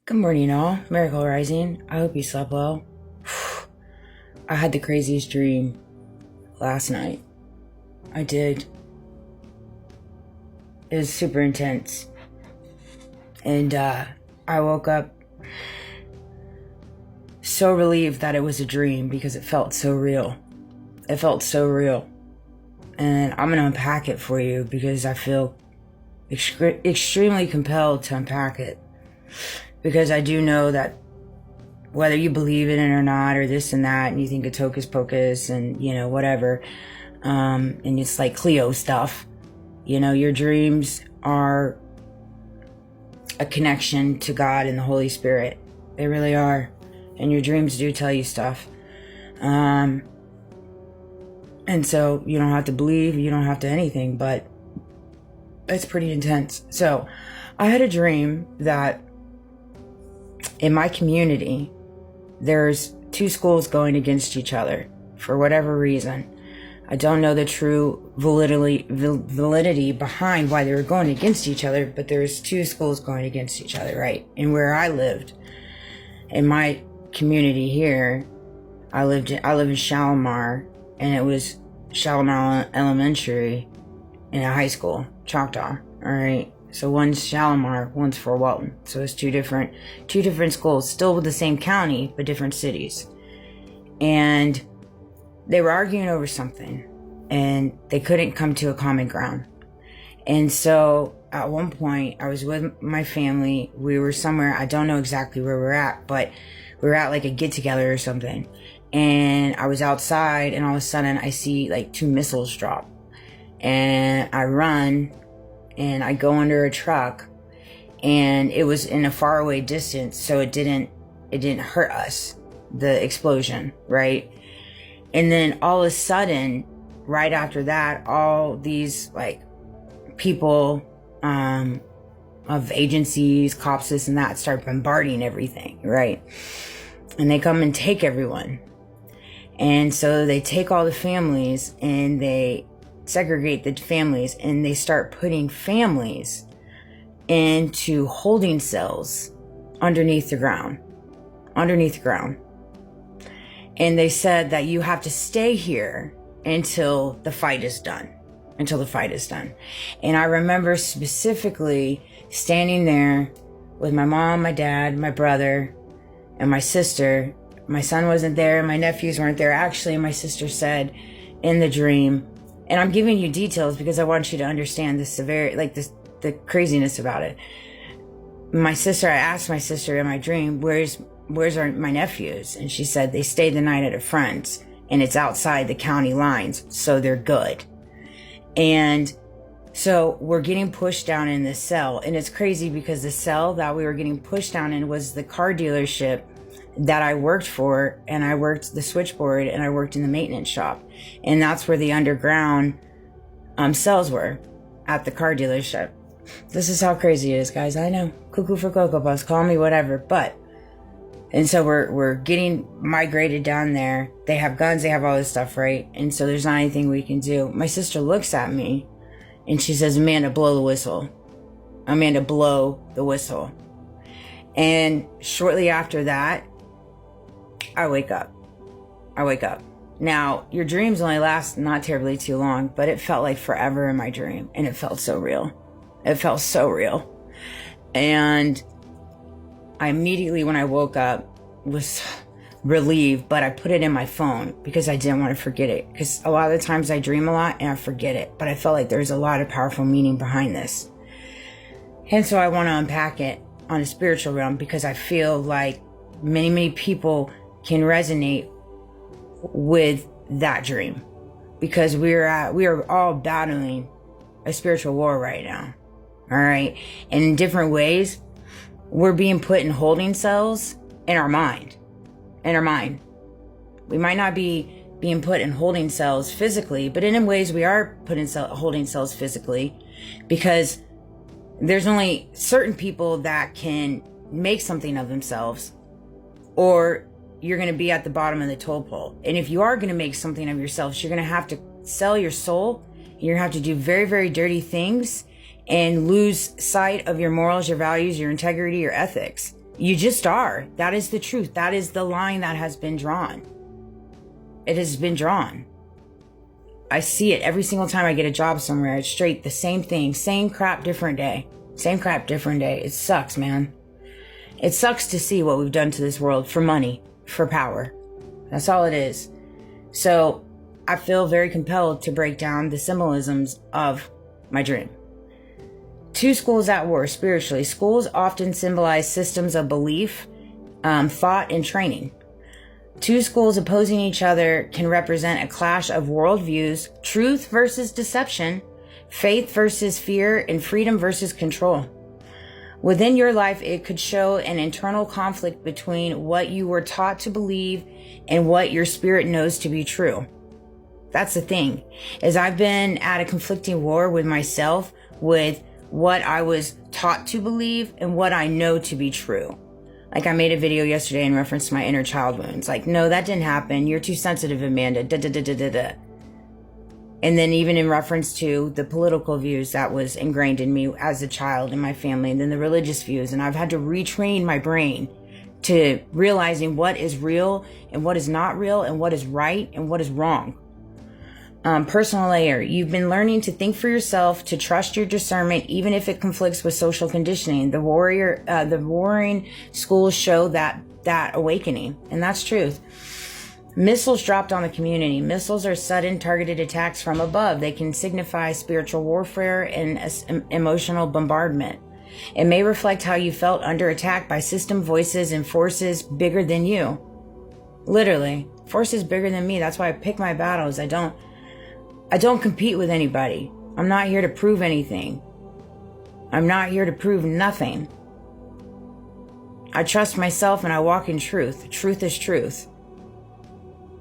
Good morning, all. Miracle Rising. I hope you slept well. I had the craziest dream last night. I did. It was super intense. And I woke up so relieved that it was a dream because it felt so real. It felt so real. And I'm going to unpack it for you because I feel extremely compelled to unpack it. Because I do know that whether you believe in it or not, or this and that, and you think it's hocus pocus and, whatever, and it's like Cleo stuff, your dreams are a connection to God and the Holy Spirit. They really are. And your dreams do tell you stuff. And so you don't have to believe, you don't have to anything, but it's pretty intense. So I had a dream that in my community, there's two schools going against each other for whatever reason. I don't know the true validity behind why they were going against each other, but there's two schools going against each other, right? And where I lived, in my community here, I live in Shalimar, and it was Shalimar Elementary in a high school, Choctaw, all right? So one's Shalimar, one's Fort Walton. So it's two different schools, still with the same county, but different cities. And they were arguing over something, and they couldn't come to a common ground. And so at one point, I was with my family. We were somewhere, I don't know exactly where we're at, but we were at like a get together or something. And I was outside, and all of a sudden I see like two missiles drop. And I run, and I go under a truck, and it was in a faraway distance, so it didn't hurt us, the explosion, right? And then all of a sudden, right after that, all these like people of agencies, cops, this and that, start bombarding everything, right? And they come and take everyone. And so they take all the families, and they segregate the families, and they start putting families into holding cells underneath the ground. And they said that you have to stay here until the fight is done. And I remember specifically standing there with my mom, my dad, my brother, and my sister. My son wasn't there, my nephews weren't there. Actually, my sister said in the dream, and I'm giving you details because I want you to understand the severity, like the craziness about it. I asked my sister in my dream, where's my nephews? And she said they stayed the night at a friend's, and it's outside the county lines, so they're good. And so we're getting pushed down in this cell, and it's crazy because the cell that we were getting pushed down in was the car dealership that I worked for, and I worked the switchboard, and I worked in the maintenance shop. And that's where the underground cells were, at the car dealership. This is how crazy it is, guys. I know. Cuckoo for Cocoa Puffs, call me whatever. And so we're getting migrated down there. They have guns, they have all this stuff, right? And so there's not anything we can do. My sister looks at me, and she says, Amanda, blow the whistle. Amanda, blow the whistle. And shortly after that, I wake up. Now, your dreams only last not terribly too long, but it felt like forever in my dream, and it felt so real. And I immediately, when I woke up, was relieved, but I put it in my phone because I didn't want to forget it. Because a lot of the times I dream a lot and I forget it, but I felt like there's a lot of powerful meaning behind this. And so I want to unpack it on a spiritual realm because I feel like many people can resonate with that dream, because we are all battling a spiritual war right now. All right. And in different ways, we're being put in holding cells in our mind. We might not be being put in holding cells physically, but in ways we are put in holding cells physically, because there's only certain people that can make something of themselves, or you're going to be at the bottom of the toll pole. And if you are going to make something of yourselves, you're going to have to sell your soul. You're going to have to do very, very dirty things and lose sight of your morals, your values, your integrity, your ethics. You just are. That is the truth. That is the line that has been drawn. It has been drawn. I see it every single time I get a job somewhere. It's straight the same thing. Same crap, different day. Same crap, different day. It sucks, man. It sucks to see what we've done to this world for money, for power. That's all it is. So I feel very compelled to break down the symbolisms of my dream. Two schools at war spiritually. Schools often symbolize systems of belief, thought, and training. Two schools opposing each other can represent a clash of worldviews, truth versus deception, faith versus fear, and freedom versus control. Within your life, it could show an internal conflict between what you were taught to believe and what your spirit knows to be true. That's the thing, is I've been at a conflicting war with myself, with what I was taught to believe and what I know to be true. Like I made a video yesterday in reference to my inner child wounds. Like, no, that didn't happen. You're too sensitive, Amanda. Da, da, da, da, da, da. And then even in reference to the political views that was ingrained in me as a child in my family, and then the religious views. And I've had to retrain my brain to realizing what is real and what is not real and what is right and what is wrong. Personal layer. You've been learning to think for yourself, to trust your discernment, even if it conflicts with social conditioning. The warring schools show that awakening, and that's truth. Missiles dropped on the community. Missiles are sudden targeted attacks from above. They can signify spiritual warfare and emotional bombardment. It may reflect how you felt under attack by system voices and forces bigger than you. Literally, forces bigger than me. That's why I pick my battles. I don't compete with anybody. I'm not here to prove anything. I'm not here to prove nothing. I trust myself and I walk in truth. Truth is truth.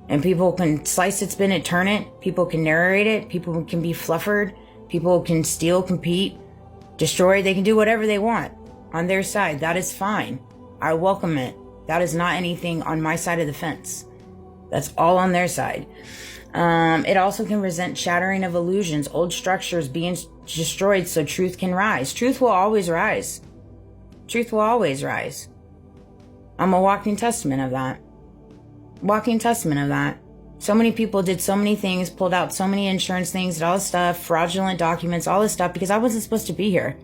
And people can slice it, spin it, turn it. People can narrate it. People can be fluffered. People can steal, compete, destroy. They can do whatever they want on their side. That is fine. I welcome it. That is not anything on my side of the fence. That's all on their side. It also can resent shattering of illusions, old structures being destroyed so truth can rise. Truth will always rise. Truth will always rise. I'm a walking testament of that. Walking testament of that. So many people did so many things, pulled out so many insurance things, did all this stuff, fraudulent documents, all this stuff, because I wasn't supposed to be here.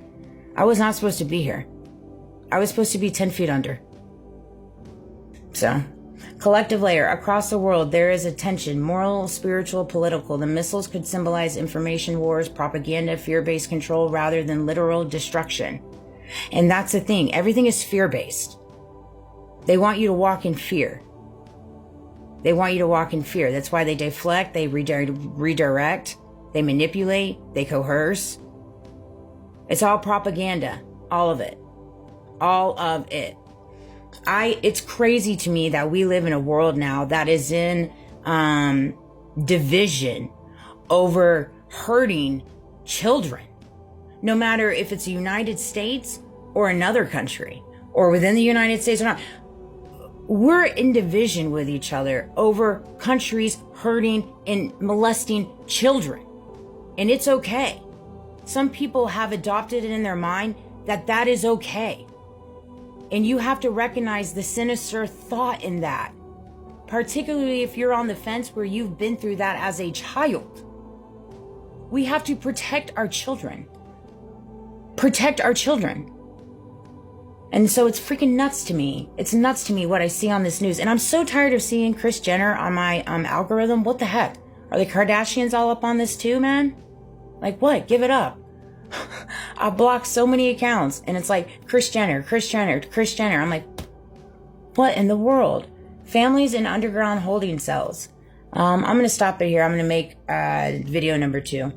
I was not supposed to be here. I was supposed to be 10 feet under. So, collective layer. Across the world, there is a tension, moral, spiritual, political. The missiles could symbolize information wars, propaganda, fear-based control, rather than literal destruction. And that's the thing. Everything is fear-based. They want you to walk in fear. They want you to walk in fear. That's why they deflect, they redirect, they manipulate, they coerce. It's all propaganda. All of it. All of it. It's crazy to me that we live in a world now that is in division over hurting children. No matter if it's the United States or another country or within the United States or not. We're in division with each other over countries hurting and molesting children. And it's okay. Some people have adopted it in their mind that that is okay. And you have to recognize the sinister thought in that. Particularly if you're on the fence where you've been through that as a child. We have to protect our children. Protect our children. And so it's freaking nuts to me. It's nuts to me what I see on this news. And I'm so tired of seeing Kris Jenner on my algorithm. What the heck? Are the Kardashians all up on this too, man? Like what? Give it up. I blocked so many accounts and it's like Kris Jenner, Kris Jenner, Kris Jenner. I'm like, what in the world? Families in underground holding cells. I'm going to stop it here. I'm going to make video number 2.